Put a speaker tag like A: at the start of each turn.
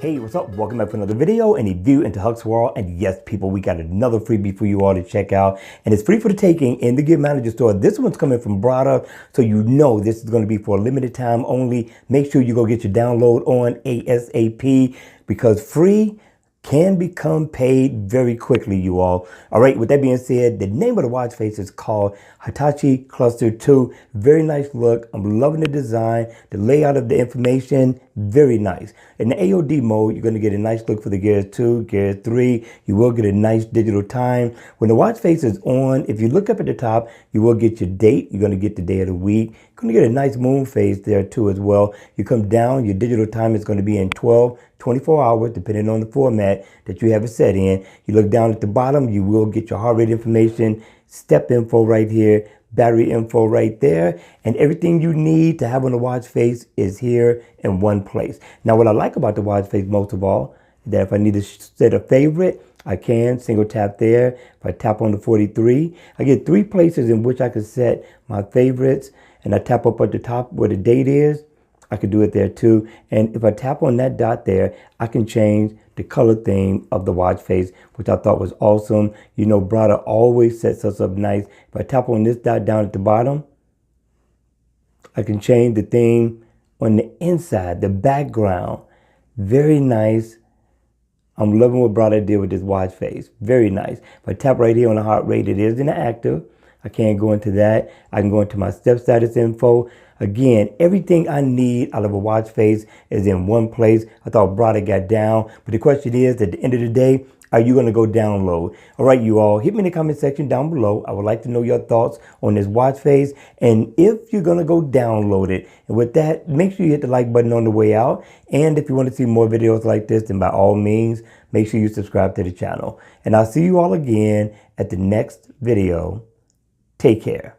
A: Hey, what's up? Welcome back for another video and a view into Huck's World. And yes, people, we got another freebie for you all to check out. And it's free for the taking in the Gear Manager store. This one's coming from Brada, so you know this is going to be for a limited time only. Make sure you go get your download on ASAP because free can become paid very quickly, you all. All right, with that being said, the name of the watch face is called Hitachi Cluster 2. Very nice look. I'm loving the design, the layout of the information, very nice. In the AOD mode, you're going to get a nice look for the Gear 2, Gear 3. You will get a nice digital time. When the watch face is on, if you look up at the top, you will get your date. You're going to get the day of the week. You're going to get a nice moon phase there too as well. You come down, your digital time is going to be in 24 hours, depending on the format that you have it set in. You look down at the bottom, you will get your heart rate information, step info right here, battery info right there, and everything you need to have on the watch face is here in one place. Now, what I like about the watch face most of all, is that if I need to set a favorite, I can single tap there. If I tap on the 43, I get 3 places in which I can set my favorites, and I tap up at the top where the date is. I could do it there too. And if I tap on that dot there, I can change the color theme of the watch face, which I thought was awesome. You know, Brada always sets us up nice. If I tap on this dot down at the bottom, I can change the theme on the inside, the background. Very nice. I'm loving what Brada did with this watch face. Very nice. If I tap right here on the heart rate, it is in the active. I can't go into that. I can go into my step status info. Again, everything I need out of a watch face is in one place. I thought Brada got down. But the question is, at the end of the day, are you going to go download? All right, you all, hit me in the comment section down below. I would like to know your thoughts on this watch face and if you're going to go download it. And with that, make sure you hit the like button on the way out. And if you want to see more videos like this, then by all means, make sure you subscribe to the channel. And I'll see you all again at the next video. Take care.